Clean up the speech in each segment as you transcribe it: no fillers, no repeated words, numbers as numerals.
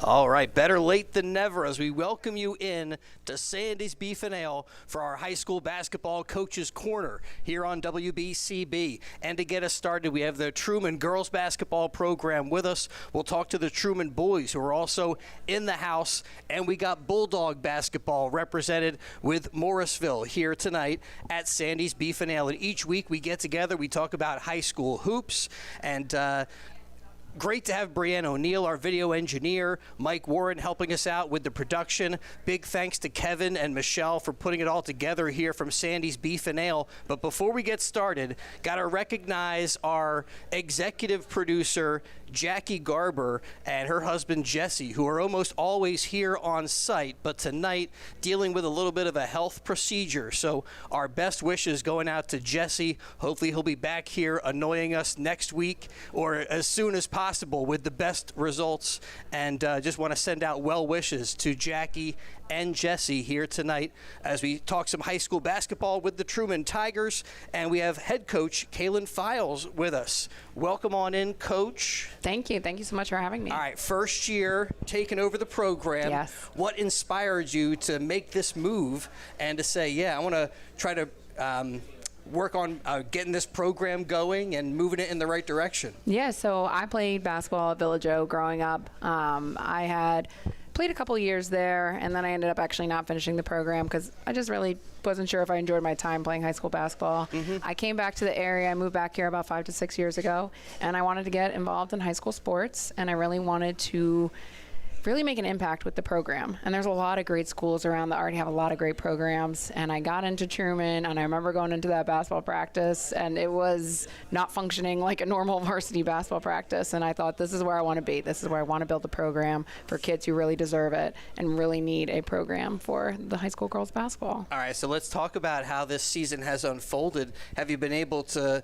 All right, better late than never as we welcome you in to Sandy's Beef and Ale for our high school basketball coaches corner here on WBCB. And to get us started, we have the Truman girls basketball program with us. We'll talk to the Truman boys who are also in the house, and we got Bulldog basketball represented with Morrisville here tonight at Sandy's Beef and Ale. And each week we get together, we talk about high school hoops, and great to have Brianne O'Neill, our video engineer, Mike Warren helping us out with the production. Big thanks to Kevin and Michelle for putting it all together here from Sandy's Beef and Ale. But before we get started, got to recognize our executive producer, Jackie Garber, and her husband, Jesse, who are almost always here on site, but tonight dealing with a little bit of a health procedure. So our best wishes going out to Jesse. Hopefully he'll be back here annoying us next week or as soon as possible with the best results. And just want to send out well wishes to Jackie and Jesse here tonight as we talk some high school basketball with the Truman Tigers. And we have head coach Kaylin Files with us. Welcome on in, Coach. Thank you. Thank you so much for having me. All right, first year taking over the program. Yes. What inspired you to make this move and to say, yeah, I want to try to work on getting this program going and moving it in the right direction? Yeah, so I played basketball at Village O growing up. I had played a couple years there, and then I ended up actually not finishing the program because I just really wasn't sure if I enjoyed my time playing high school basketball. I came back to the area. I moved back here about 5 to 6 years ago, and I wanted to get involved in high school sports, and I really wanted to really make an impact with the program. And there's a lot of great schools around that already have a lot of great programs. And I got into Truman, and I remember going into that basketball practice, and it was not functioning like a normal varsity basketball practice. And I thought, this is where I want to be. This is where I want to build a program for kids who really deserve it and really need a program for the high school girls basketball. All right, so let's talk about how this season has unfolded. Have you been able to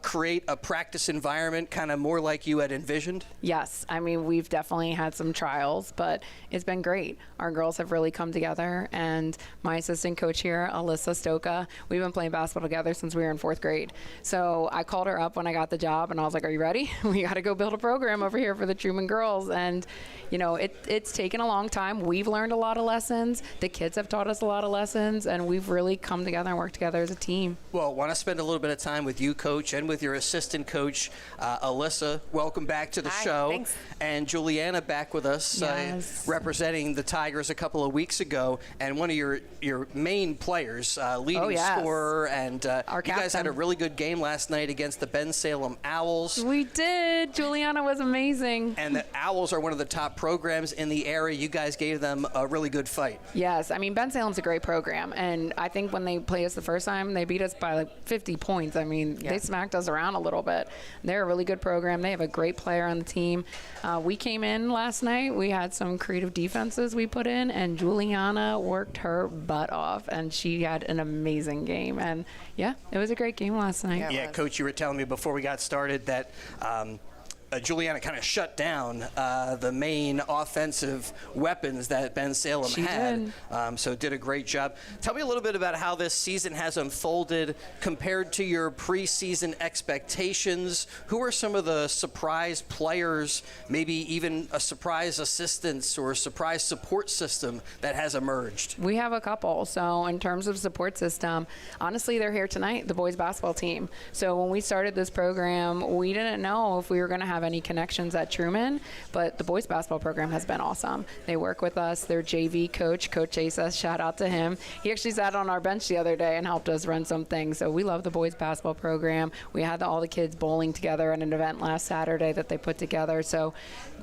create a practice environment kind of more like you had envisioned? Yes. I mean, we've definitely had some trials, but it's been great. Our girls have really come together, and my assistant coach here, Alyssa Stoka, we've been playing basketball together since we were in 4th grade. So I called her up when I got the job, and I was like, are you ready? We got to go build a program over here for the Truman girls. And, you know, it's taken a long time. We've learned a lot of lessons. The kids have taught us a lot of lessons, and we've really come together and worked together as a team. Well, I want to spend a little bit of time with you, Coach, and with your assistant coach, Alyssa. Welcome back to the show. Thanks. And Juliana back with us. Yes. Representing the Tigers a couple of weeks ago, and one of your main players, leading scorer, and you guys had a really good game last night against the Ben Salem Owls. We did. Juliana was amazing. And the Owls are one of the top programs in the area. You guys gave them a really good fight. Yes. I mean, Ben Salem's a great program, and I think when they played us the first time, they beat us by like 50 points. I mean, they smacked us around a little bit. They're a really good program. They have a great player on the team. We came in last night. We had some creative defenses we put in, and Juliana worked her butt off, and she had an amazing game. And yeah, it was a great game last night. Yeah, Coach, you were telling me before we got started that Juliana kind of shut down the main offensive weapons that Ben Salem had. So did a great job. Tell me a little bit about how this season has unfolded compared to your preseason expectations. Who are some of the surprise players, maybe even a surprise assistance or a surprise support system that has emerged? We have a couple. So in terms of support system, honestly, they're here tonight, the boys basketball team. So when we started this program, we didn't know if we were going to have any connections at Truman, but the boys basketball program has been awesome. They work with us. Their JV coach, Coach Asa, shout out to him. He actually sat on our bench the other day and helped us run some things. So we love the boys basketball program. We had all the kids bowling together at an event last Saturday that they put together. So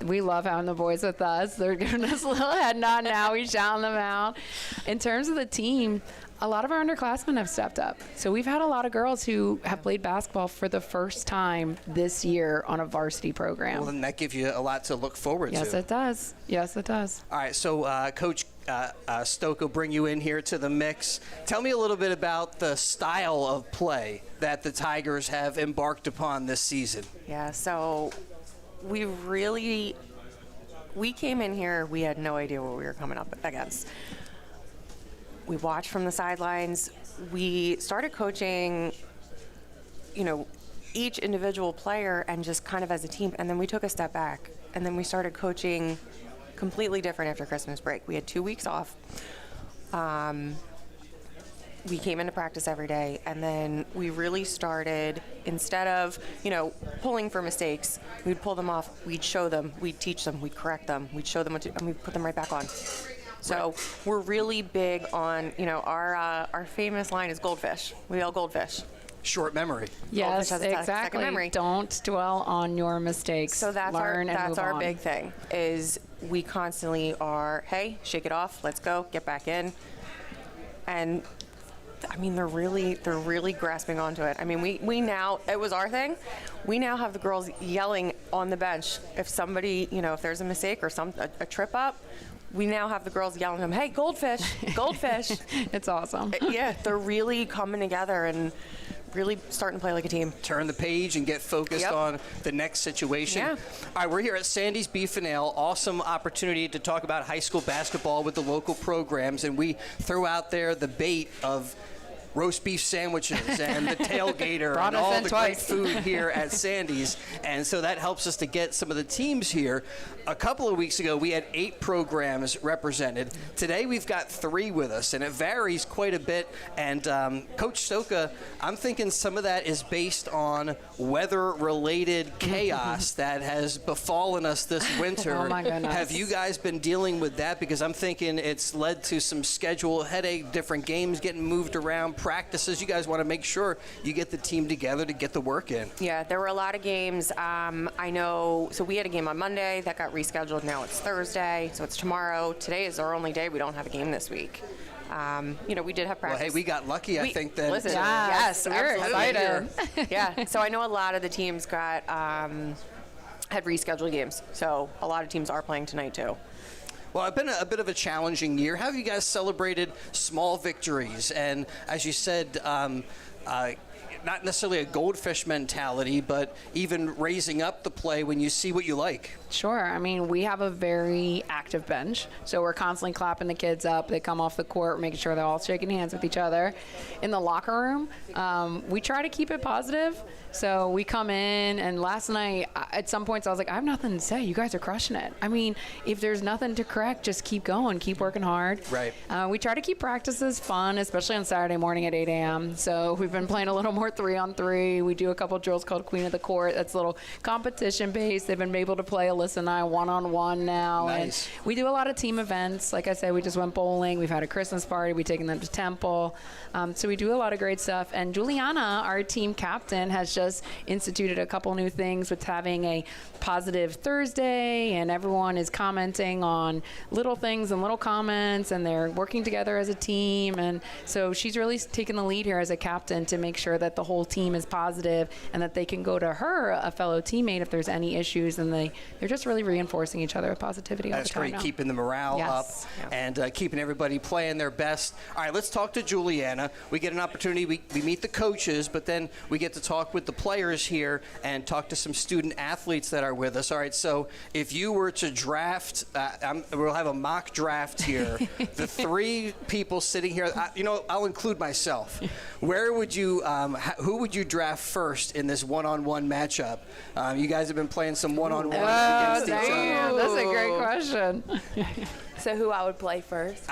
we love having the boys with us. They're giving us a little head nod now. We're shouting them out. In terms of the team, a lot of our underclassmen have stepped up. So we've had a lot of girls who have played basketball for the first time this year on a varsity program. Well, then that gives you a lot to look forward to. Yes, it does. Yes, it does. All right, so Coach Stoke will bring you in here to the mix. Tell me a little bit about the style of play that the Tigers have embarked upon this season. Yeah, so we came in here, we had no idea what we were coming up against. We watched from the sidelines. We started coaching, each individual player and just kind of as a team. And then we took a step back. And then we started coaching completely different after Christmas break. We had 2 weeks off. We came into practice every day, and then we really started, instead of, pulling for mistakes, we'd pull them off, we'd show them, we'd teach them, we'd correct them, we'd show them what to, and we'd put them right back on. So we're really big on, our famous line is goldfish. We all goldfish. Short memory. Yes, Goldfish has a second exactly. memory. Don't dwell on your mistakes. So that's Learn and move our on. big thing, is we constantly are, hey, shake it off, let's go, get back in. And I mean, they're really grasping onto it. I mean, we now, it was our thing. We now have the girls yelling on the bench if somebody, if there's a mistake or a trip up. We now have the girls yelling at them, hey, goldfish, goldfish. It's awesome. Yeah, they're really coming together and really starting to play like a team. Turn the page and get focused on the next situation. Yeah. All right, we're here at Sandy's Beef and Ale. Awesome opportunity to talk about high school basketball with the local programs, and we threw out there the bait of roast beef sandwiches and the tailgater and all the great food here at Sandy's. And so that helps us to get some of the teams here. A couple of weeks ago, we had 8 programs represented. Today, we've got 3 with us, and it varies quite a bit. And Coach Stoka, I'm thinking some of that is based on weather-related chaos that has befallen us this winter. Oh, my goodness. Have you guys been dealing with that? Because I'm thinking it's led to some schedule headache, different games getting moved around, practices. You guys want to make sure you get the team together to get the work in. Yeah, there were a lot of games. I know, so we had a game on Monday that got rescheduled. Now it's Thursday, so it's tomorrow. Today is our only day we don't have a game this week. We did have practice. Well, hey, we got lucky, I think, then. Listen, yes, yes, we're excited. Yeah, so I know a lot of the teams got had rescheduled games. So a lot of teams are playing tonight too. Well, it's been a bit of a challenging year. How have you guys celebrated small victories? And as you said, not necessarily a goldfish mentality, but even raising up the play when you see what you like. Sure. I mean, we have a very active bench, so we're constantly clapping the kids up. They come off the court, making sure they're all shaking hands with each other. In the locker room, we try to keep it positive. So we come in, and last night, at some points, I was like, I have nothing to say. You guys are crushing it. I mean, if there's nothing to correct, just keep going, keep working hard. Right. We try to keep practices fun, especially on Saturday morning at 8 a.m. So we've been playing a little more 3-on-3. We do a couple drills called Queen of the Court. That's a little competition-based. They've been able to play Alyssa and I one-on-one now. Nice. And we do a lot of team events. Like I said, we just went bowling. We've had a Christmas party. We've taken them to Temple. So we do a lot of great stuff. And Juliana, our team captain, has just instituted a couple new things with having a positive Thursday, and everyone is commenting on little things and little comments, and they're working together as a team. And so she's really taken the lead here as a captain to make sure that the whole team is positive and that they can go to her, a fellow teammate, if there's any issues, and they're just really reinforcing each other with positivity all the time. That's great, now. keeping the morale up and keeping everybody playing their best. All right, let's talk to Juliana. We get an opportunity, we meet the coaches, but then we get to talk with the players here and talk to some student athletes that are with us. All right, so if you were to draft, we'll have a mock draft here. The 3 people sitting here, I'll include myself. Where would you, who would you draft first in this one-on-one matchup? You guys have been playing some one-on-one against each other. That's a great question. So who I would play first?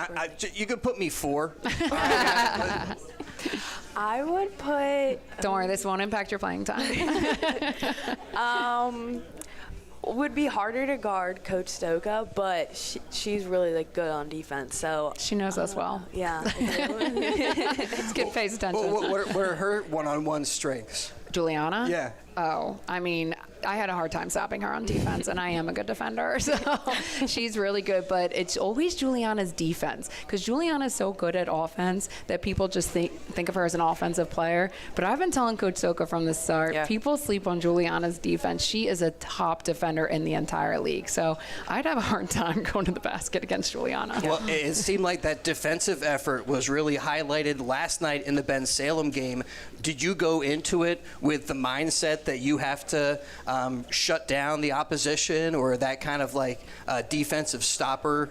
You could put me 4. I would put. Don't worry, this won't impact your playing time. Would be harder to guard Coach Stoka, but she's really good on defense. So She knows us well. yeah. It's good face attention. What are her one-on-one strengths? Juliana? Yeah. Oh, I mean, I had a hard time stopping her on defense, and I am a good defender, so she's really good. But it's always Juliana's defense, because Juliana's so good at offense that people just think of her as an offensive player. But I've been telling Coach Stoka from the start, people sleep on Juliana's defense. She is a top defender in the entire league, so I'd have a hard time going to the basket against Juliana. Well, it seemed like that defensive effort was really highlighted last night in the Ben Salem game. Did you go into it with the mindset that you have to shut down the opposition, or that kind of defensive stopper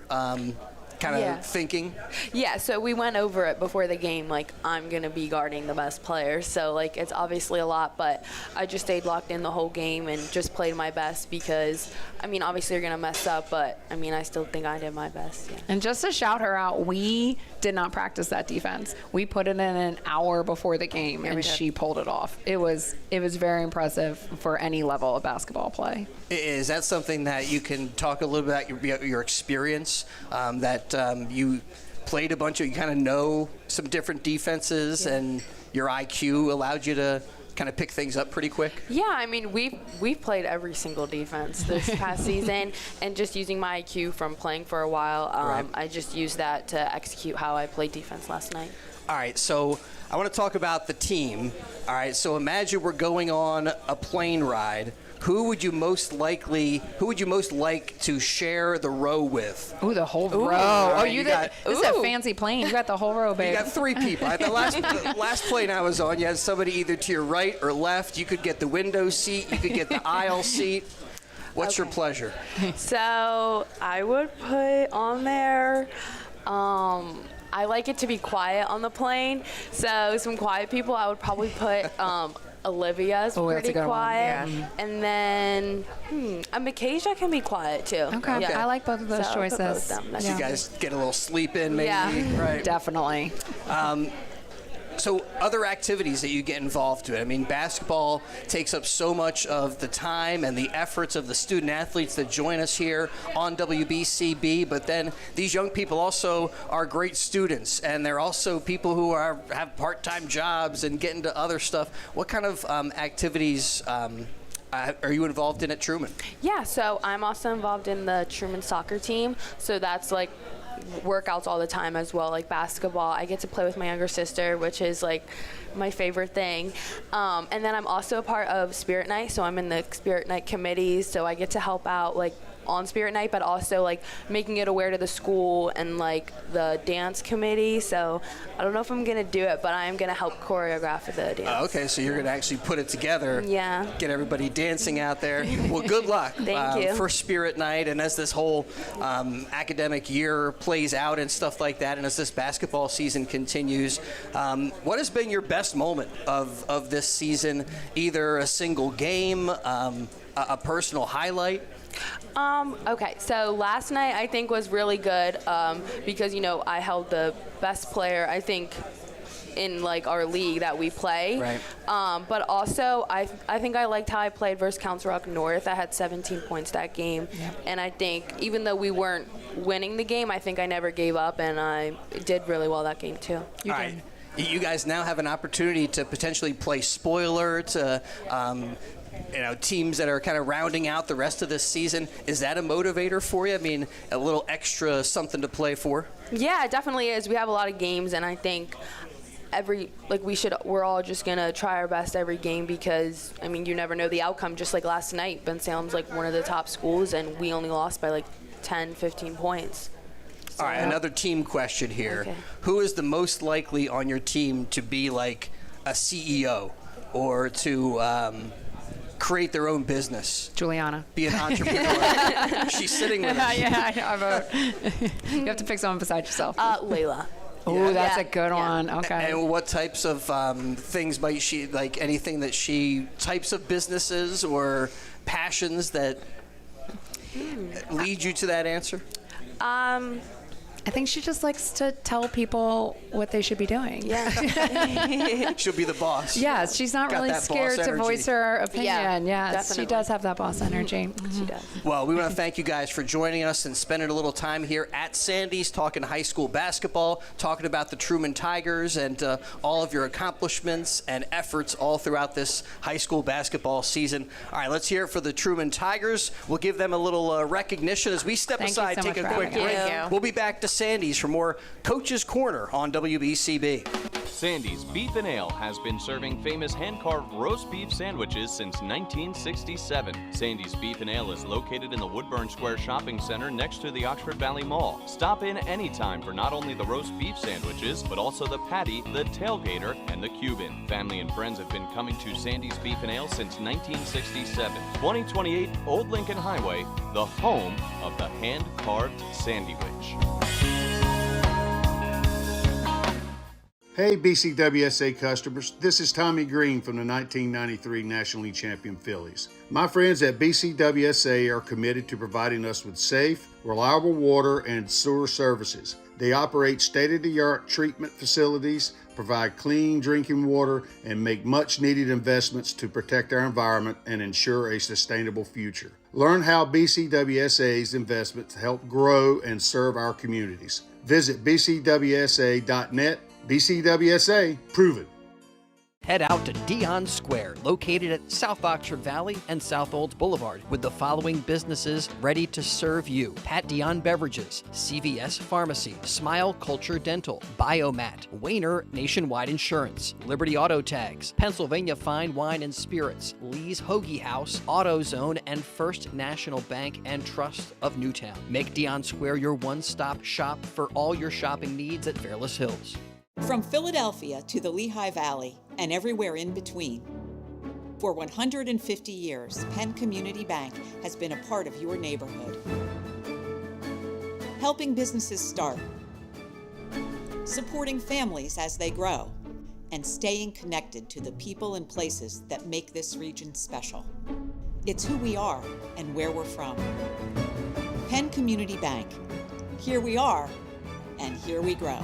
kind of thinking? Yeah, so we went over it before the game, like, I'm going to be guarding the best player. So, like, it's obviously a lot, but I just stayed locked in the whole game and just played my best because, I mean, obviously you're going to mess up, but, I mean, I still think I did my best. Yeah. And just to shout her out, we did not practice that defense. We put it in an hour before the game, and she pulled it off. It was very impressive for any level of basketball play. Is that something that you can talk a little bit about your experience, that you played a bunch of, you kind of know some different defenses, and your IQ allowed you to kind of pick things up pretty quick? Yeah, I mean, we've played every single defense this past season, and just using my IQ from playing for a while, I just used that to execute how I played defense last night. All right, so I want to talk about the team. All right, so imagine we're going on a plane ride. Who would you most like to share the row with? Ooh, the whole row. Right, This is a fancy plane. You got the whole row, babe. You got 3 people. The last plane I was on, you had somebody either to your right or left. You could get the window seat. You could get the aisle seat. What's your pleasure? So I would put on there, I like it to be quiet on the plane. So some quiet people, I would probably put Olivia's pretty quiet. Yeah. And then Mikasia can be quiet too. Okay. Yeah. I like both of those choices. Both of them. You guys get a little sleep in maybe? Yeah. Right. Definitely. So other activities that you get involved with. I mean, basketball takes up so much of the time and the efforts of the student athletes that join us here on WBCB, but then these young people also are great students, and they're also people who have part-time jobs and get into other stuff. What kind of activities are you involved in at Truman? Yeah, so I'm also involved in the Truman soccer team. So that's like workouts all the time as well, like basketball. I get to play with my younger sister, which is like my favorite thing. And then I'm also a part of Spirit Night, so I'm in the Spirit Night committee, so I get to help out like on Spirit Night, but also like making it aware to the school and like the dance committee. So I don't know if I'm gonna do it, but I am gonna help choreograph the dance. Okay, so you're gonna actually put it together. Yeah. Get everybody dancing out there. Well, good luck. Thank you. For Spirit Night, and as this whole academic year plays out and stuff like that, and as this basketball season continues, what has been your best moment of this season? Either a single game, a personal highlight? Okay, so last night I think was really good because, you know, I held the best player, I think, in like our league that we play. Right. But also I think I liked how I played versus Council Rock North. I had 17 points that game. Yeah. And I think even though we weren't winning the game, I think I never gave up, and I did really well that game too. All right. You guys now have an opportunity to potentially play spoiler to teams that are kind of rounding out the rest of this season. Is that a motivator for you? I mean, a little extra something to play for? Yeah, it definitely is. We have a lot of games, and I think we're all just gonna try our best every game because, I mean, you never know the outcome. Just like last night, Ben Salem's like one of the top schools, and we only lost by like 10, 15 points. All right, another team question here. Okay. Who is the most likely on your team to be like a CEO or to create their own business? Juliana. Be an entrepreneur. She's sitting with us. Yeah, I vote. You have to pick someone beside yourself. Layla. Oh, that's a good one. Okay. And what types of things might she, like anything that she, types of businesses or passions that lead you to that answer? I think she just likes to tell people what they should be doing. Yeah. She'll be the boss. Yes, she's not really scared to voice her opinion. Yeah, definitely. She does have that boss energy. Mm-hmm. She does. Well, we want to thank you guys for joining us and spending a little time here at Sandy's talking high school basketball, talking about the Truman Tigers and all of your accomplishments and efforts all throughout this high school basketball season. All right, let's hear it for the Truman Tigers. We'll give them a little recognition as we step aside, take a quick break. We'll be back to Sandy's for more Coach's Corner on WBCB. Sandy's Beef and Ale has been serving famous hand-carved roast beef sandwiches since 1967. Sandy's Beef and Ale is located in the Woodburn Square Shopping Center next to the Oxford Valley Mall. Stop in anytime for not only the roast beef sandwiches, but also the patty, the tailgater, and the Cuban. Family and friends have been coming to Sandy's Beef and Ale since 1967. 2028 Old Lincoln Highway, the home of the hand-carved sandwich. Hey BCWSA customers, this is Tommy Green from the 1993 National League Champion Phillies. My friends at BCWSA are committed to providing us with safe, reliable water and sewer services. They operate state-of-the-art treatment facilities, provide clean drinking water, and make much-needed investments to protect our environment and ensure a sustainable future. Learn how BCWSA's investments help grow and serve our communities. Visit bcwsa.net. BCWSA, proven. Head out to Dion Square, located at South Oxford Valley and South Olds Boulevard, with the following businesses ready to serve you: Pat Dion Beverages, CVS Pharmacy, Smile Culture Dental, Biomat, Wayner Nationwide Insurance, Liberty Auto Tags, Pennsylvania Fine Wine and Spirits, Lee's Hoagie House, AutoZone, and First National Bank and Trust of Newtown. Make Dion Square your one-stop shop for all your shopping needs at Fairless Hills. From Philadelphia to the Lehigh Valley and everywhere in between. For 150 years, Penn Community Bank has been a part of your neighborhood. Helping businesses start, supporting families as they grow, and staying connected to the people and places that make this region special. It's who we are and where we're from. Penn Community Bank. Here we are, and here we grow.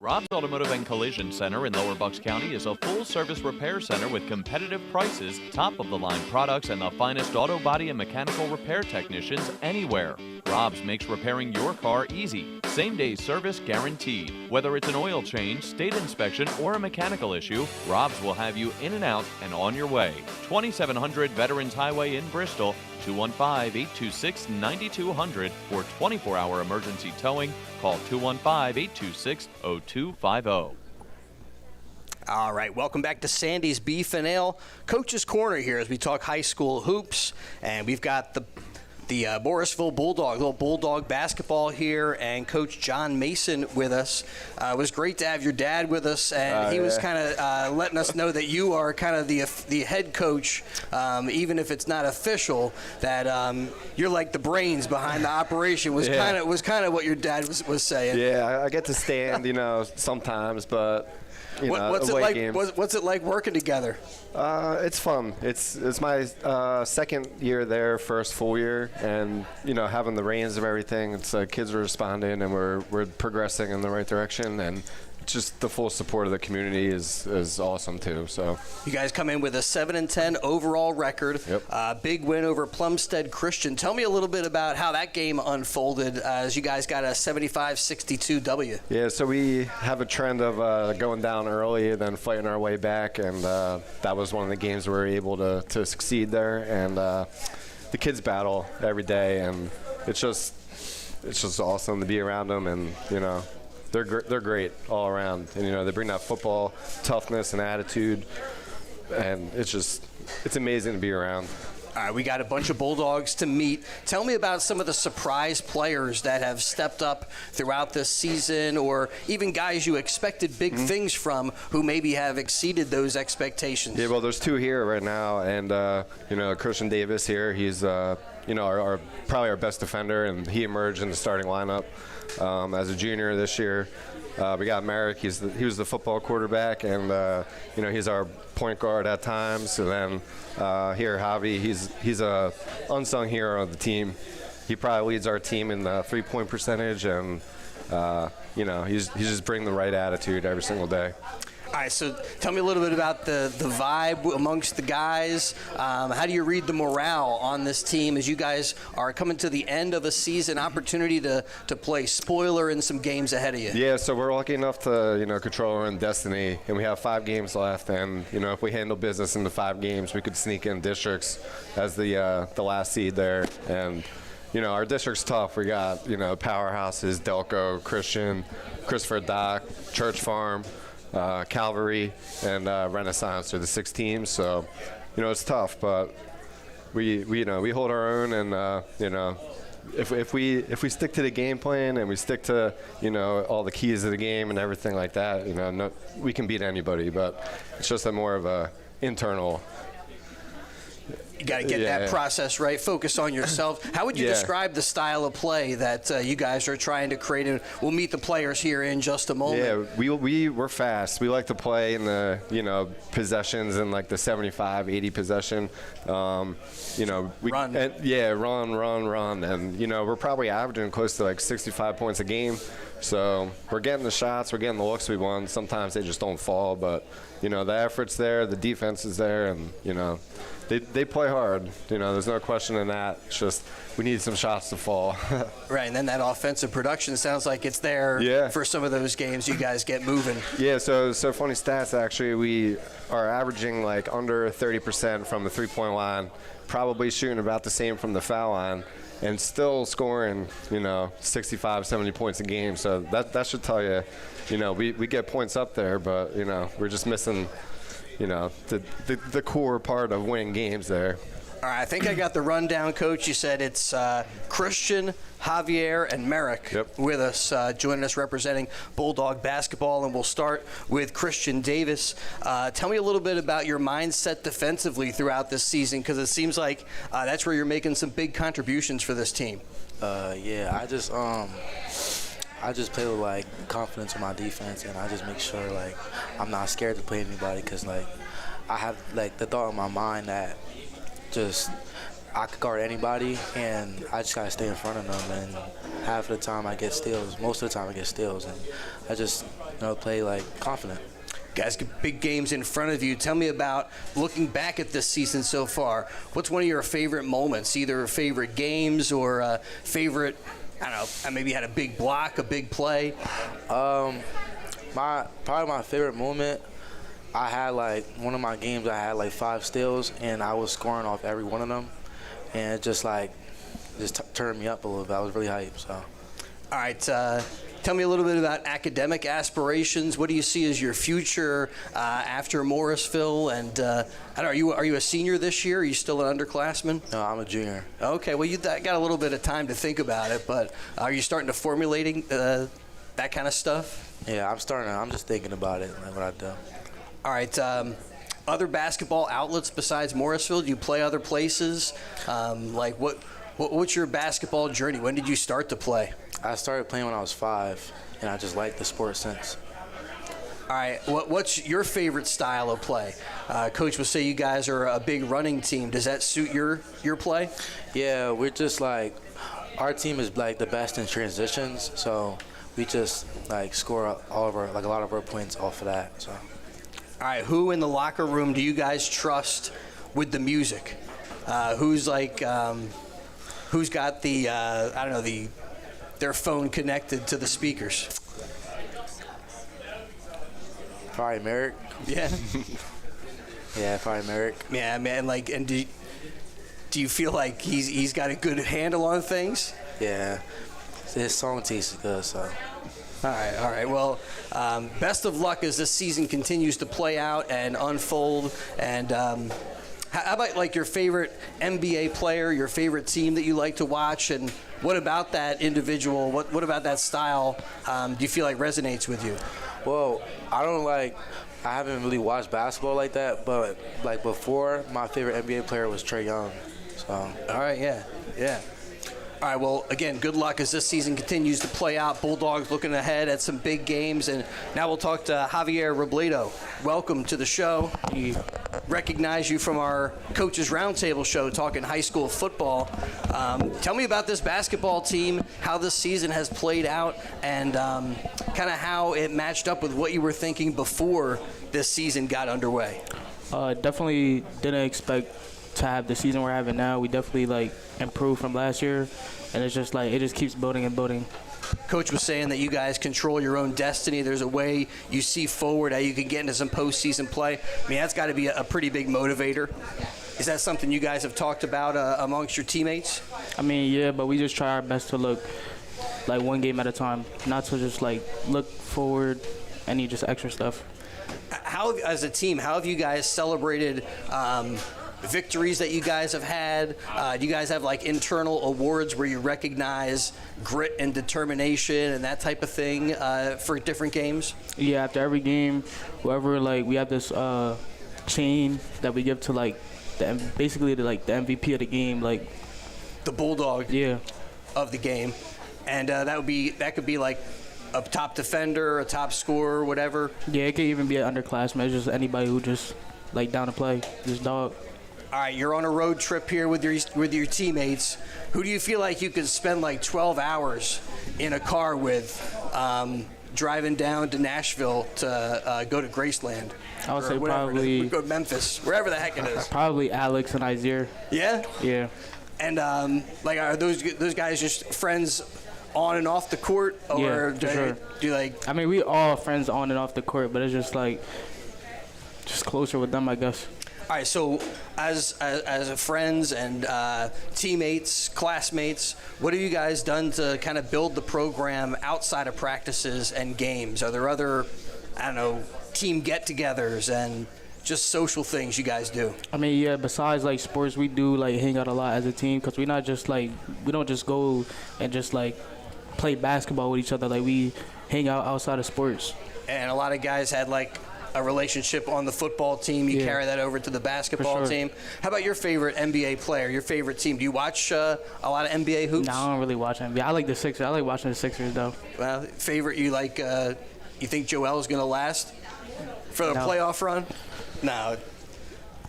Rob's Automotive and Collision Center in Lower Bucks County is a full-service repair center with competitive prices, top-of-the-line products, and the finest auto body and mechanical repair technicians anywhere. Rob's makes repairing your car easy. Same-day service guaranteed. Whether it's an oil change, state inspection, or a mechanical issue, Rob's will have you in and out and on your way. 2700 Veterans Highway in Bristol, 215-826-9200 for 24-hour emergency towing. Call 215-826-0250. All right, welcome back to Sandy's Beef and Ale Coach's Corner here as we talk high school hoops, and we've got the Morrisville Bulldog, little Bulldog basketball here, and Coach John Mason with us. It was great to have your dad with us, and he was kind of letting us know that you are kind of the head coach, even if it's not official. That you're like the brains behind the operation. Was kind of what your dad was saying. Yeah, I get to stand, sometimes, but. What's it like working together? It's fun. It's my second year there, first full year, and having the reins of everything. It's kids are responding, and we're progressing in the right direction, and just the full support of the community is awesome too. So you guys come in with a 7-10 overall record. Yep. Big win over Plumstead Christian. Tell me a little bit about how that game unfolded as you guys got a 75-62 W. Yeah, so we have a trend of going down early, then fighting our way back, and that was one of the games we were able to succeed there. And the kids battle every day, and it's just awesome to be around them, and They're great all around, and they bring that football toughness and attitude, and it's amazing to be around. All right, we got a bunch of Bulldogs to meet. Tell me about some of the surprise players that have stepped up throughout this season, or even guys you expected big things from who maybe have exceeded those expectations. Yeah, well, there's two here right now, and Christian Davis here. He's probably our best defender, and he emerged in the starting lineup as a junior this year. We got Merrick. He was the football quarterback, and he's our point guard at times. And then here, Javi, he's a unsung hero of the team. He probably leads our team in the three-point percentage, and he's just bringing the right attitude every single day. All right, so tell me a little bit about the vibe amongst the guys. How do you read the morale on this team as you guys are coming to the end of a season, opportunity to play spoiler in some games ahead of you? Yeah, so we're lucky enough to control our own destiny, and we have 5 games left. And if we handle business in the 5 games, we could sneak in districts as the last seed there. And our district's tough. We got powerhouses: Delco, Christian, Christopher Dock, Church Farm, Calvary, and Renaissance are the 6 teams. So it's tough, but we hold our own, and if we stick to the game plan and we stick to all the keys of the game and everything like that, we can beat anybody. But it's just more of a internal You got to get that process right. Focus on yourself. How would you describe the style of play that you guys are trying to create? And we'll meet the players here in just a moment. Yeah, we're fast. We like to play in the possessions in like the 75, 80 possession. Run. Run, and we're probably averaging close to like 65 points a game. So we're getting the shots, we're getting the looks we want. Sometimes they just don't fall, but the effort's there, the defense is there, and they play hard. There's no question in that. It's just we need some shots to fall. Right, and then that offensive production sounds like it's there for some of those games you guys get moving. Yeah, so funny stats actually. We are averaging like under 30% from the three-point line, probably shooting about the same from the foul line, and still scoring, 65, 70 points a game. So that should tell you, we get points up there, but, we're just missing, the core part of winning games there. All right, I think I got the rundown, Coach. You said it's Christian, Javier, and Merrick with us, joining us representing Bulldog basketball, and we'll start with Christian Davis. Tell me a little bit about your mindset defensively throughout this season, because it seems like that's where you're making some big contributions for this team. I just play with like confidence in my defense, and I just make sure like I'm not scared to play anybody, because like I have like the thought in my mind that just I could guard anybody, and I just gotta stay in front of them. And half of the time I get steals, most of the time I get steals, and I just play like confident. Guys, get big games in front of you. Tell me about looking back at this season so far. What's one of your favorite moments, either favorite games or favorite? I don't know. Maybe you had a big block, a big play. Probably my favorite moment. I had like one of my games. I had like 5 steals, and I was scoring off every one of them, and it just turned me up a little bit. I was really hyped. So, all right. Tell me a little bit about academic aspirations. What do you see as your future after Morrisville? And I don't know, are you a senior this year? Are you still an underclassman? No, I'm a junior. Okay. Well, you got a little bit of time to think about it, but are you starting to formulating that kind of stuff? Yeah, I'm just thinking about it, like what I do. All right. Other basketball outlets besides Morrisville? Do you play other places? What's your basketball journey? When did you start to play? I started playing when I was 5, and I just liked the sport since. All right. What's your favorite style of play? Coach will say you guys are a big running team. Does that suit your play? Yeah, we're just like our team is like the best in transitions, so we just like score a lot of our points off of that. So. All right, who in the locker room do you guys trust with the music? Who's got their phone connected to the speakers? Probably Merrick. Yeah. Yeah, probably Merrick. Yeah, man. And do you feel like he's got a good handle on things? Yeah, his song taste is good, so. All right. Well, best of luck as this season continues to play out and unfold. And how about like your favorite NBA player, your favorite team that you like to watch, and what about that individual? What about that style do you feel like resonates with you? Well, I haven't really watched basketball like that, but like before, my favorite NBA player was Trae Young. So. All right. Yeah. All right, well, again, good luck as this season continues to play out. Bulldogs looking ahead at some big games. And now we'll talk to Javier Robledo. Welcome to the show. We recognize you from our Coaches Roundtable show talking high school football. Tell me about this basketball team, how this season has played out, and kind of how it matched up with what you were thinking before this season got underway. Definitely didn't expect to have the season we're having now. We definitely improved from last year, and it's just it just keeps building and building. Coach was saying that you guys control your own destiny. There's a way you see forward how you can get into some postseason play. I mean, that's got to be a pretty big motivator. Is that something you guys have talked about amongst your teammates? I mean, yeah, but we just try our best to look one game at a time, not to just look forward any just extra stuff. How, as a team, how have you guys celebrated victories that you guys have had? Do you guys have internal awards where you recognize grit and determination and that type of thing for different games? Yeah, after every game, whoever we have this chain that we give to basically the MVP of the game, like The Bulldog yeah. of the game. And that could be like a top defender, a top scorer, whatever. Yeah, it could even be an underclassman. It's just anybody who just like down to play, just dog. All right, you're on a road trip here with your teammates. Who do you feel like you could spend like 12 hours in a car with, driving down to Nashville to go to Graceland? I would say whatever, probably go to Memphis, wherever the heck it is. probably Alex and Isaiah. Yeah. Yeah. And like, are those guys just friends on and off the court, or Yeah, for sure. do you like? I mean, we all friends on and off the court, but it's just like just closer with them, I guess. All right, so as friends and teammates, classmates, what have you guys done to kind of build the program outside of practices and games? Are there other, I don't know, team get-togethers and just social things you guys do? I mean, yeah, besides like sports, we do like hang out a lot as a team because we don't just go and just like play basketball with each other. Like we hang out outside of sports. And a lot of guys had like a relationship on the football team. You carry that over to the basketball sure. team. How about your favorite NBA player, your favorite team? Do you watch a lot of NBA hoops? No, I don't really watch NBA. I like the Sixers. I like watching the Sixers, though. Well, favorite, you like, you think Joel's going to last for the No. playoff run? No,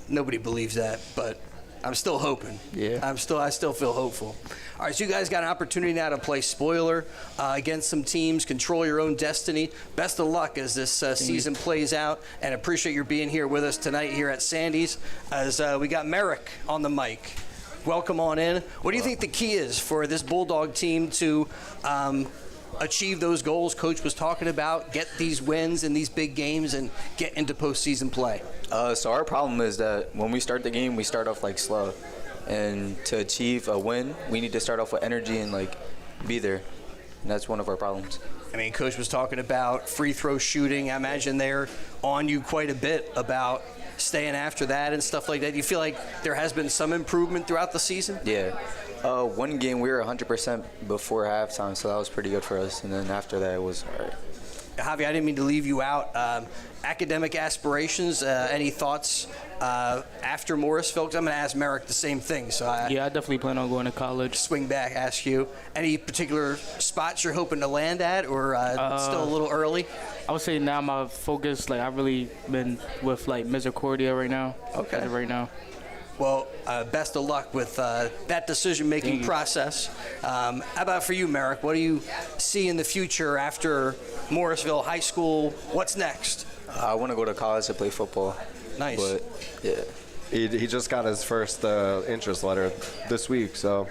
nobody believes that, but I'm still hoping. Yeah. I still feel hopeful. All right, so you guys got an opportunity now to play spoiler against some teams, control your own destiny. Best of luck as this season plays out, and appreciate your being here with us tonight here at Sandy's as we got Merrick on the mic. Welcome on in. What do you think the key is for this Bulldog team to achieve those goals Coach was talking about, get these wins in these big games, and get into postseason play? So our problem is that when we start the game, we start off like slow. And to achieve a win, we need to start off with energy and like be there. And that's one of our problems. I mean, Coach was talking about free throw shooting. I imagine they're on you quite a bit about staying after that and stuff like that. Do you feel like there has been some improvement throughout the season? Yeah. One game we were 100% before halftime, so that was pretty good for us. And then after that, it was all right. Javi, I didn't mean to leave you out. Academic aspirations, any thoughts after Morrisville? 'Cause I'm going to ask Merrick the same thing. So Yeah, I definitely plan on going to college. Swing back, ask you. Any particular spots you're hoping to land at, or still a little early? I would say now my focus, like I've really been with like Misericordia right now. Okay. As of right now. Well, best of luck with that decision-making process. How about for you, Merrick? What do you see in the future after Morrisville High School? What's next? I want to go to college to play football. Nice. But, yeah. He just got his first interest letter this week, so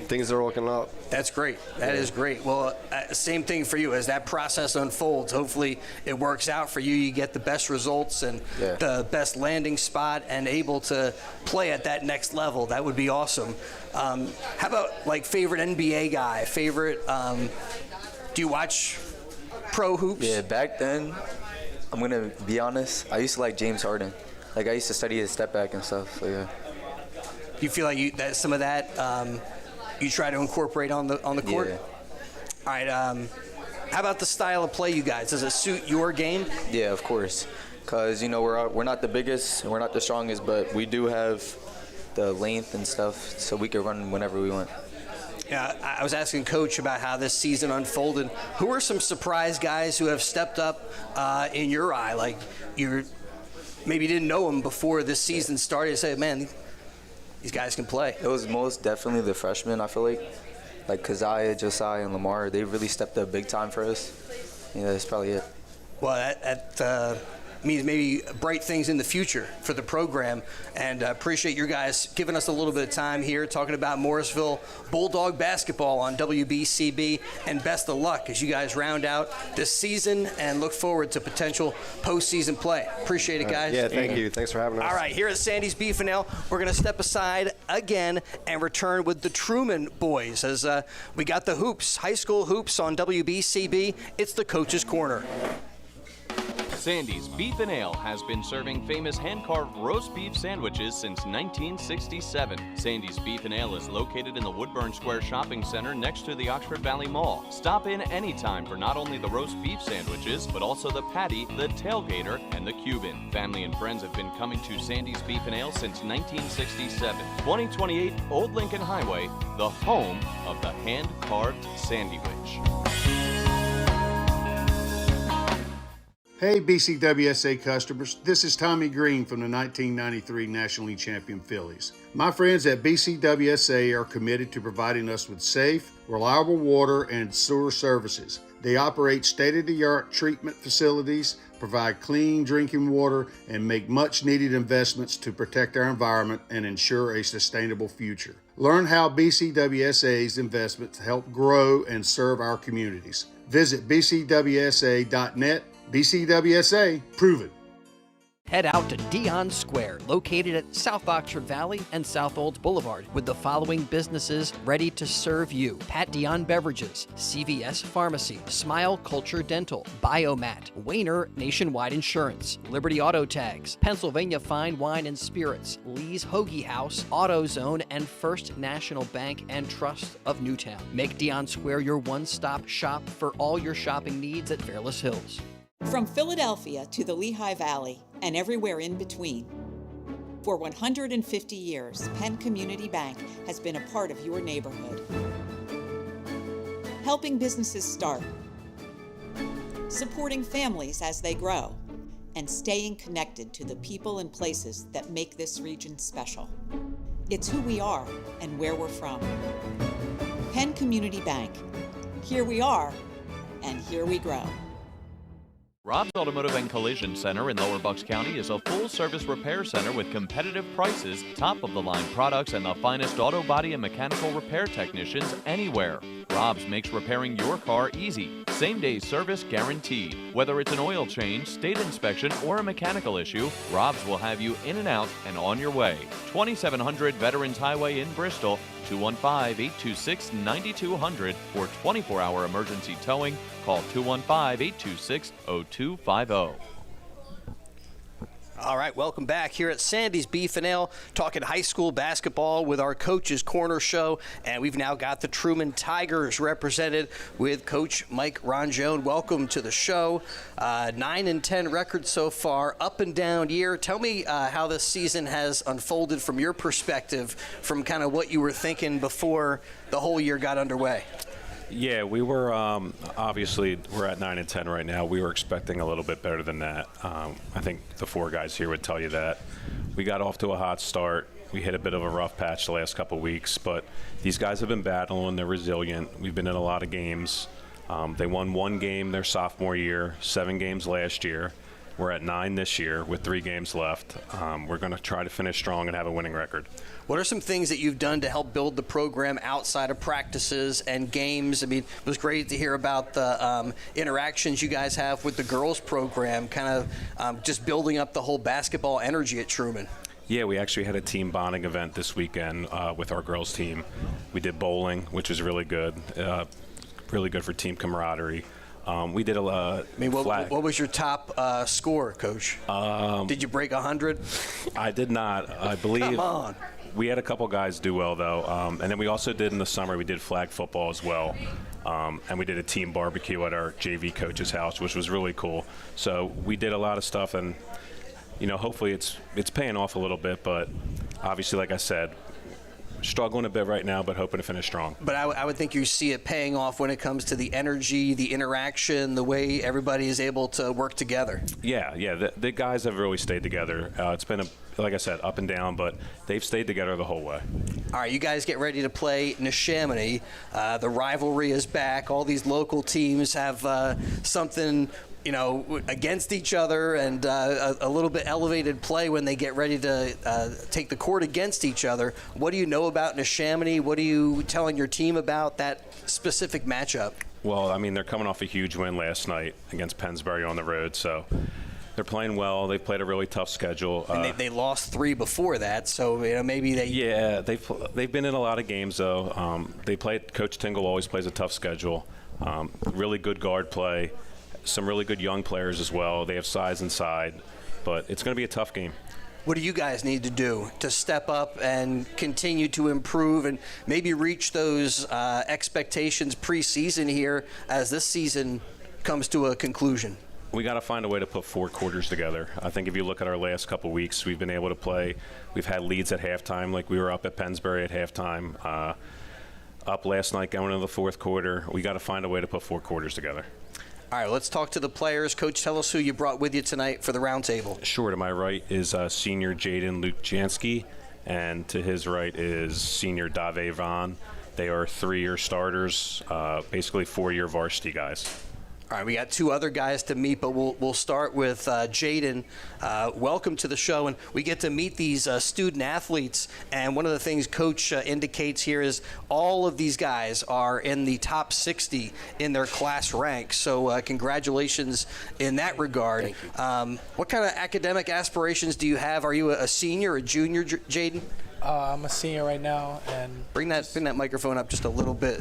things are working out. That's great. That is great. Well, same thing for you. As that process unfolds, hopefully it works out for you. You get the best results and the best landing spot and able to play at that next level. That would be awesome. How about, like, favorite NBA guy? Favorite, do you watch pro hoops? Yeah, back then, I'm going to be honest, I used to like James Harden. Like, I used to study his step back and stuff, so yeah. Do you feel like that some of that you try to incorporate on the court? Yeah. All right. How about the style of play, you guys? Does it suit your game? Yeah, of course. Because, you know, we're not the biggest, we're not the strongest, but we do have the length and stuff, so we can run whenever we want. Yeah, I was asking Coach about how this season unfolded. Who are some surprise guys who have stepped up in your eye? Like, you maybe didn't know them before this season started. You say, man, these guys can play. It was most definitely the freshmen, I feel like Keziah, Josiah, and Lamar. They really stepped up big time for us. Yeah, that's probably it. Well, that means maybe bright things in the future for the program, and appreciate your guys giving us a little bit of time here talking about Morrisville Bulldog basketball on WBCB, and best of luck as you guys round out this season and look forward to potential postseason play. Appreciate it, guys. Yeah, thank you. Thanks for having us. All right, here at Sandy's Beef and Ale, we're going to step aside again and return with the Truman boys as we got the hoops, high school hoops on WBCB. It's the Coach's Corner. Sandy's Beef and Ale has been serving famous hand-carved roast beef sandwiches since 1967. Sandy's Beef and Ale is located in the Woodburn Square Shopping Center next to the Oxford Valley Mall. Stop in anytime for not only the roast beef sandwiches, but also the patty, the tailgater, and the Cuban. Family and friends have been coming to Sandy's Beef and Ale since 1967. 2028 Old Lincoln Highway, the home of the hand-carved sandwich. Hey BCWSA customers, this is Tommy Green from the 1993 National League Champion Phillies. My friends at BCWSA are committed to providing us with safe, reliable water and sewer services. They operate state-of-the-art treatment facilities, provide clean drinking water, and make much-needed investments to protect our environment and ensure a sustainable future. Learn how BCWSA's investments help grow and serve our communities. Visit bcwsa.net. BCWSA, prove it. Head out to Dion Square, located at South Oxford Valley and South Olds Boulevard, with the following businesses ready to serve you: Pat Dion Beverages, CVS Pharmacy, Smile Culture Dental, Biomat, Wayner Nationwide Insurance, Liberty Auto Tags, Pennsylvania Fine Wine and Spirits, Lee's Hoagie House, AutoZone, and First National Bank and Trust of Newtown. Make Dion Square your one-stop shop for all your shopping needs at Fairless Hills. From Philadelphia to the Lehigh Valley and everywhere in between. For 150 years, Penn Community Bank has been a part of your neighborhood. Helping businesses start, supporting families as they grow, and staying connected to the people and places that make this region special. It's who we are and where we're from. Penn Community Bank. Here we are, and here we grow. Rob's Automotive and Collision Center in Lower Bucks County is a full-service repair center with competitive prices, top-of-the-line products, and the finest auto body and mechanical repair technicians anywhere. Rob's makes repairing your car easy. Same-day service guaranteed. Whether it's an oil change, state inspection, or a mechanical issue, Rob's will have you in and out and on your way. 2700 Veterans Highway in Bristol, 215-826-9200 for 24-hour emergency towing. Call 215-826-0250. All right, welcome back here at Sandy's Beef and Ale, talking high school basketball with our Coach's Corner show. And we've now got the Truman Tigers represented with Coach Mike Ronjone. Welcome to the show. 9-10 record so far, up and down year. Tell me how this season has unfolded from your perspective, from kind of what you were thinking before the whole year got underway. Yeah, we were obviously we're at 9-10 right now. We were expecting a little bit better than that. I think the four guys here would tell you that. We got off to a hot start. We hit a bit of a rough patch the last couple of weeks, but these guys have been battling. They're resilient. We've been in a lot of games. They won one game their sophomore year, 7 games last year. We're at 9 this year with 3 games left. We're going to try to finish strong and have a winning record. What are some things that you've done to help build the program outside of practices and games? I mean, it was great to hear about the interactions you guys have with the girls program, kind of just building up the whole basketball energy at Truman. Yeah, we actually had a team bonding event this weekend with our girls team. We did bowling, which was really good for team camaraderie. We did what was your top score, Coach? Did you break 100? I did not. I believe. Come on. We had a couple guys do well, though. And then we also did in the summer, we did flag football as well. And we did a team barbecue at our JV coach's house, which was really cool. So we did a lot of stuff, and, you know, hopefully it's paying off a little bit. But obviously, like I said, struggling a bit right now, but hoping to finish strong. But I would think you see it paying off when it comes to the energy, the interaction, the way everybody is able to work together. Yeah. The guys have really stayed together. It's been, like I said, up and down, but they've stayed together the whole way. All right, you guys get ready to play Neshaminy. The rivalry is back. All these local teams have something, you know, against each other, and a little bit elevated play when they get ready to take the court against each other. What do you know about Neshaminy? What are you telling your team about that specific matchup? Well, I mean, they're coming off a huge win last night against Pennsbury on the road, so they're playing well. They've played a really tough schedule. And they lost 3 before that, so you know, maybe they. Yeah, they've been in a lot of games though. Coach Tingle always plays a tough schedule. Really good guard play. some really good young players as well. They have size inside, but it's going to be a tough game. What do you guys need to do to step up and continue to improve and maybe reach those expectations preseason here as this season comes to a conclusion? We got to find a way to put 4 quarters together. I think if you look at our last couple weeks, we've been able to play. We've had leads at halftime, like we were up at Pennsbury at halftime, up last night going into the 4th quarter. We got to find a way to put 4 quarters together. All right, let's talk to the players. Coach, tell us who you brought with you tonight for the roundtable. Sure. To my right is senior Jaden Lujansky, and to his right is senior Dave Vaughn. They are 3-year starters, basically 4-year varsity guys. All right, we got 2 other guys to meet, but we'll start with Jaden. Welcome to the show, and we get to meet these student athletes. And one of the things Coach indicates here is all of these guys are in the top 60 in their class ranks. So congratulations in that regard. Thank you. What kind of academic aspirations do you have? Are you a senior or a junior, Jaden? I'm a senior right now, and bring that microphone up just a little bit.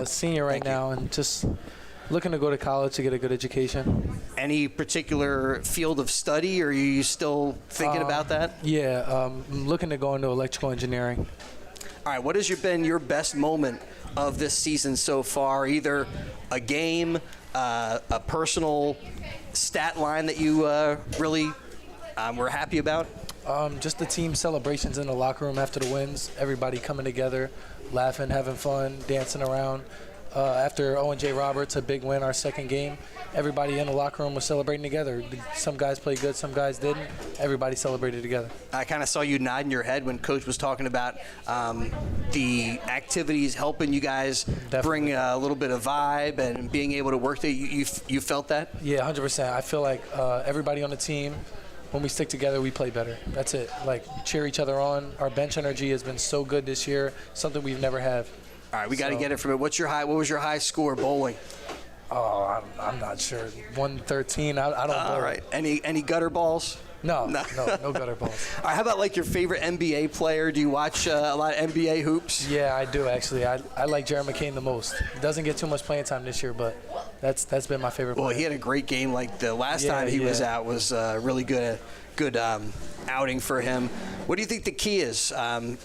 Senior right now, and just looking to go to college to get a good education. Any particular field of study, or are you still thinking about that? Yeah, I'm looking to go into electrical engineering. All right, what has been your best moment of this season so far? Either a game, a personal stat line that you really were happy about? Just the team celebrations in the locker room after the wins. Everybody coming together, laughing, having fun, dancing around. After O&J Roberts, a big win, our second game, everybody in the locker room was celebrating together. Some guys played good, some guys didn't. Everybody celebrated together. I kind of saw you nodding your head when Coach was talking about the activities helping you guys bring a little bit of vibe and being able to work there. You felt that? Yeah, 100%. I feel like everybody on the team, when we stick together, we play better. That's it. Like, cheer each other on. Our bench energy has been so good this year, something we've never had. All right, we got to get it from it. What was your high score bowling? Oh, I'm not sure. 113. I don't bowl. All right. Any gutter balls? No gutter balls. All right, how about like your favorite NBA player? Do you watch a lot of NBA hoops? Yeah, I do actually. I like Jared McCain the most. He doesn't get too much playing time this year, but that's been my favorite player. Well, he had a great game. Like the last time he was out was really good outing for him. What do you think the key is?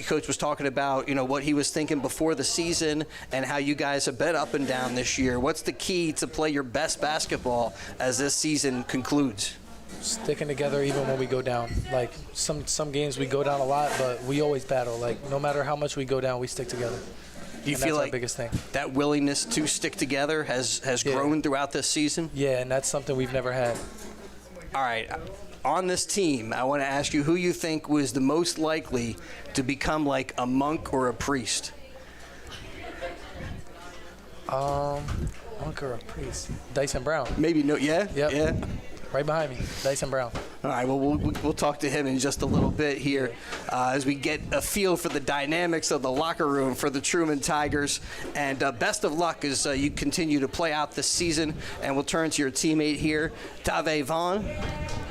Coach was talking about, what he was thinking before the season and how you guys have been up and down this year. What's the key to play your best basketball as this season concludes? Sticking together even when we go down. Like some games we go down a lot, but we always battle. Like no matter how much we go down, we stick together. Do you feel like our biggest thing. That willingness to stick together has grown throughout this season? Yeah, and that's something we've never had. All right. On this team, I want to ask you who you think was the most likely to become like a monk or a priest. Monk or a priest? Dyson Brown. Maybe no. Yeah. Yep. Yeah. Right behind me, Dyson Brown. All right, well, we'll talk to him in just a little bit here as we get a feel for the dynamics of the locker room for the Truman Tigers. And best of luck as you continue to play out this season. And we'll turn to your teammate here, Dave Vaughn.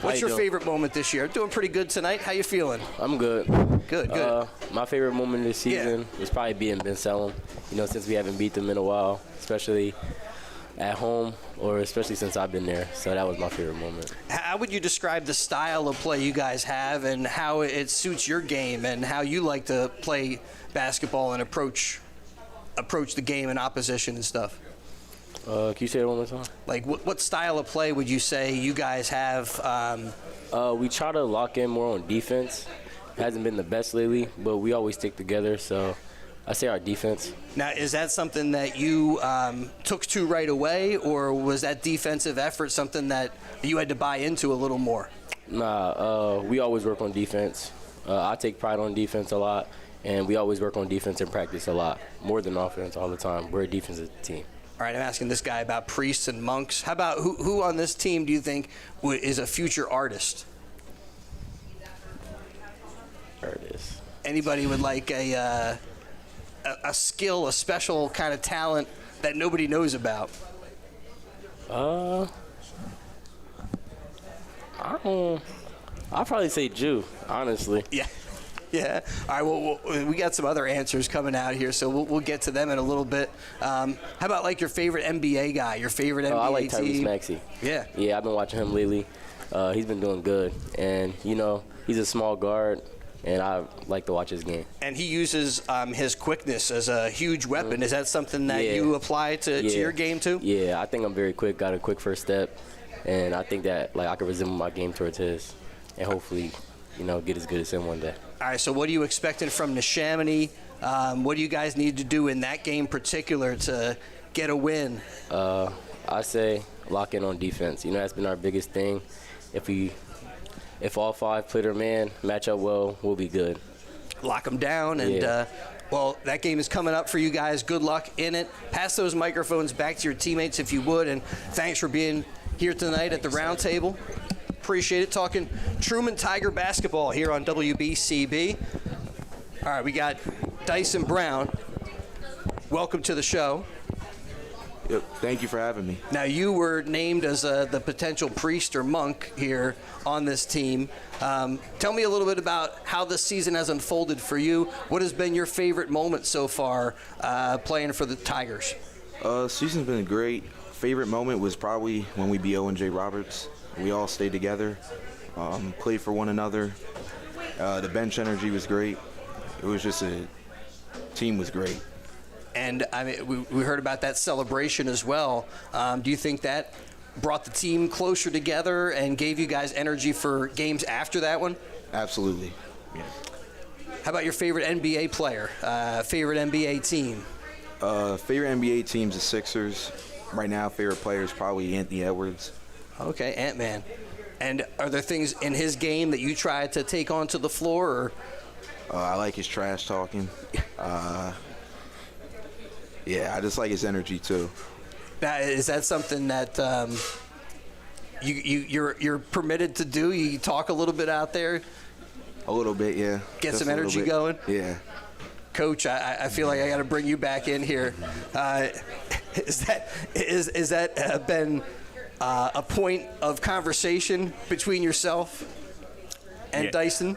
What's your favorite moment this year? Doing pretty good tonight. How you feeling? I'm good. Good. My favorite moment this season was probably beating Ben Salem. Since we haven't beat them in a while, especially at home, or especially since I've been there. So that was my favorite moment. How would you describe the style of play you guys have and how it suits your game and how you like to play basketball and approach the game and opposition and stuff? Can you say it one more time? Like what style of play would you say you guys have? We try to lock in more on defense. It hasn't been the best lately, but we always stick together. So I say our defense. Now, is that something that you took to right away, or was that defensive effort something that you had to buy into a little more? Nah, we always work on defense. I take pride on defense a lot, and we always work on defense in practice a lot, more than offense all the time. We're a defensive team. All right, I'm asking this guy about priests and monks. How about who on this team do you think is a future artist? Artist. Anybody with like a skill, a special kind of talent that nobody knows about? I'll probably say Jew, honestly. Yeah. Yeah. All right. Well, we got some other answers coming out here, so we'll get to them in a little bit. How about like your favorite NBA guy? Your favorite NBA team? I like Tyrese Maxey. Yeah. Yeah, I've been watching him lately. He's been doing good, and he's a small guard, and I like to watch his game. And he uses his quickness as a huge weapon. Is that something that you apply to your game too? Yeah, I think I'm very quick. Got a quick first step, and I think that I can resemble my game towards his, and hopefully, get as good as him one day. All right, so what are you expecting from Neshaminy? What do you guys need to do in that game particular to get a win? I say lock in on defense. That's been our biggest thing. If all 5 play their man, match up well, we'll be good. Lock them down, and well, that game is coming up for you guys. Good luck in it. Pass those microphones back to your teammates if you would, and thanks for being here tonight at the round table. Appreciate it. Talking Truman Tiger basketball here on WBCB. All right, we got Dyson Brown. Welcome to the show. Yep, thank you for having me. Now, you were named as the potential priest or monk here on this team. Tell me a little bit about how this season has unfolded for you. What has been your favorite moment so far playing for the Tigers? Season's been great. Favorite moment was probably when we beat Owen J. Roberts. We all stayed together, played for one another. The bench energy was great. It was just team was great. And I mean, we heard about that celebration as well. Do you think that brought the team closer together and gave you guys energy for games after that one? Absolutely. Yeah. How about your favorite NBA player? Favorite NBA team? Favorite NBA team's the Sixers. Right now, favorite player is probably Anthony Edwards. Okay, Ant-Man. And are there things in his game that you try to take onto the floor? Or? I like his trash talking. Yeah, I just like his energy too. Now, is that something that you're permitted to do? You talk a little bit out there? A little bit, yeah. Get just some energy going? Yeah. Coach, I feel like I got to bring you back in here. Is that been a point of conversation between yourself and Dyson?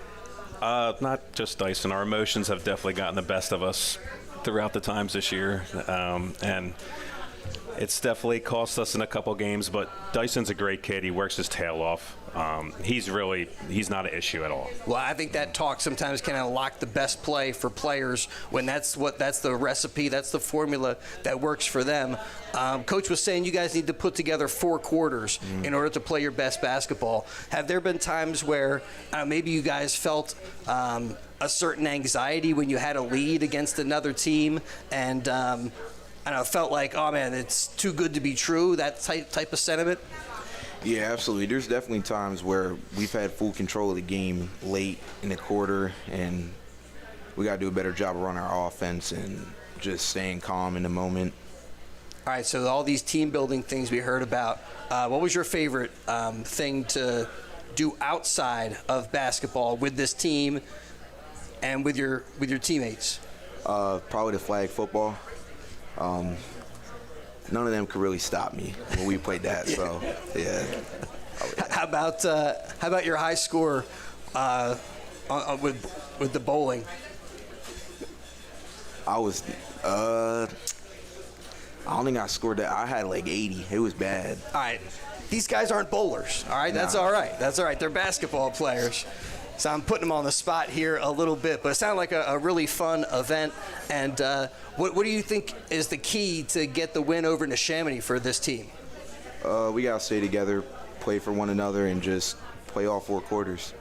Not just Dyson. Our emotions have definitely gotten the best of us throughout the times this year, and it's definitely cost us in a couple games, but Dyson's a great kid. He works his tail off. He's not an issue at all. Well, I think that talk sometimes can unlock the best play for players when that's the recipe, that's the formula that works for them. Coach was saying you guys need to put together 4 quarters in order to play your best basketball. Have there been times where maybe you guys felt a certain anxiety when you had a lead against another team and felt like, oh man, it's too good to be true, that type of sentiment? Yeah, absolutely. There's definitely times where we've had full control of the game late in the quarter, and we got to do a better job of running our offense and just staying calm in the moment. All right, so all these team building things we heard about, what was your favorite thing to do outside of basketball with this team and with your teammates? Probably the flag football. None of them could really stop me when we played that. So, yeah. How about your high score with the bowling? I was I don't think I scored that. I had like 80. It was bad. All right. These guys aren't bowlers. All right. That's all right. That's all right. They're basketball players. So I'm putting them on the spot here a little bit, but it sounded like a really fun event. And what do you think is the key to get the win over Neshaminy for this team? We got to stay together, play for one another, and just play all 4 quarters.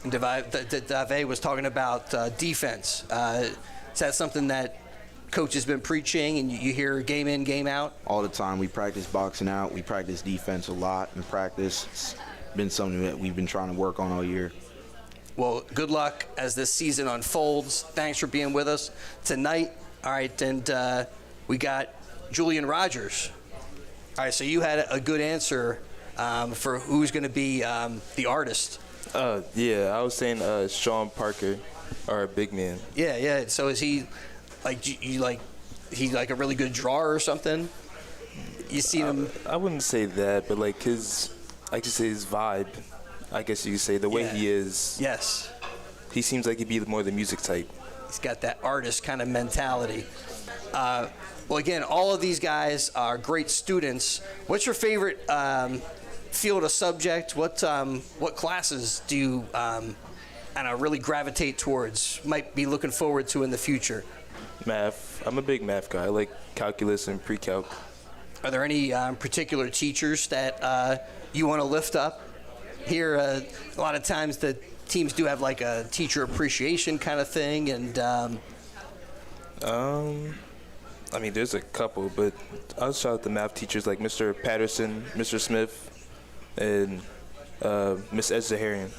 And Dave was talking about defense. Is that something that Coach has been preaching and you hear game in, game out? All the time. We practice boxing out. We practice defense a lot in practice. It's been something that we've been trying to work on all year. Well, good luck as this season unfolds. Thanks for being with us tonight. All right, and we got Julian Rogers. All right, so you had a good answer for who's going to be the artist. Yeah, I was saying Sean Parker, our big man. Yeah. So is he he's like a really good drawer or something? You seen him? I wouldn't say that, but like his vibe. I guess you could say the way he is. Yes. he seems like he'd be more the music type. He's got that artist kind of mentality. Well, again, all of these guys are great students. What's your favorite field of subject? What classes do you really gravitate towards? Might be looking forward to in the future? Math. I'm a big math guy. I like calculus and pre-calc. Are there any particular teachers that you want to lift up? Here, a lot of times the teams do have like a teacher appreciation kind of thing, and I mean, there's a couple, but I'll shout out the math teachers like Mr. Patterson, Mr. Smith, and Miss Ed Zaharian.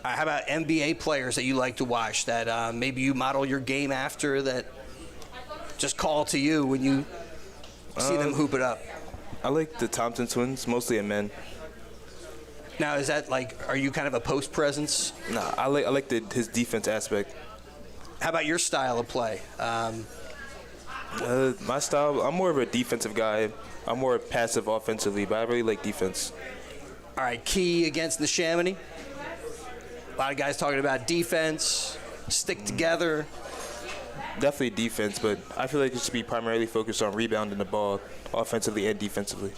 How about NBA players that you like to watch that maybe you model your game after, that just call to you when you see them hoop it up? I like the Thompson twins, mostly at men. Now, is that like, are you kind of a post presence? Nah, I like his defense aspect. How about your style of play? My style, I'm more of a defensive guy. I'm more passive offensively, but I really like defense. All right, key against Neshaminy. A lot of guys talking about defense, stick together. Definitely defense, but I feel like it should be primarily focused on rebounding the ball offensively and defensively.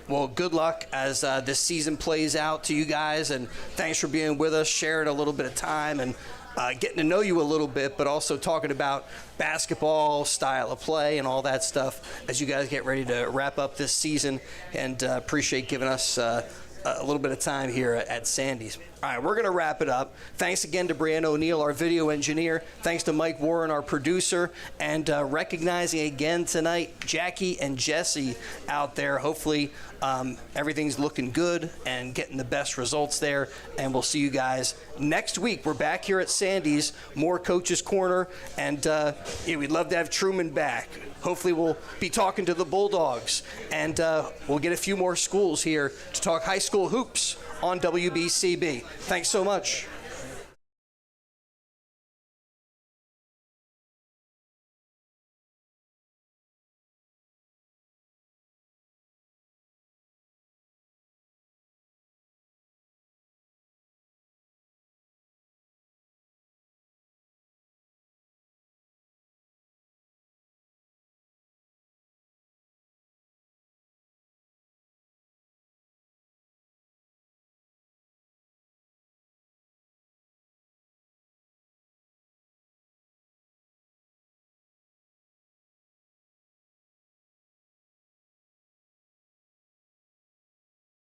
Well, good luck as this season plays out to you guys, and thanks for being with us, sharing a little bit of time, and getting to know you a little bit, but also talking about basketball, style of play, and all that stuff as you guys get ready to wrap up this season, and appreciate giving us a little bit of time here at Sandy's. All right, we're going to wrap it up. Thanks again to Brianna O'Neill, our video engineer. Thanks to Mike Warren, our producer. And recognizing again tonight Jackie and Jesse out there. Hopefully everything's looking good and getting the best results there. And we'll see you guys next week. We're back here at Sandy's, more Coach's Corner. And we'd love to have Truman back. Hopefully we'll be talking to the Bulldogs. And we'll get a few more schools here to talk high school hoops on WBCB. Thanks so much.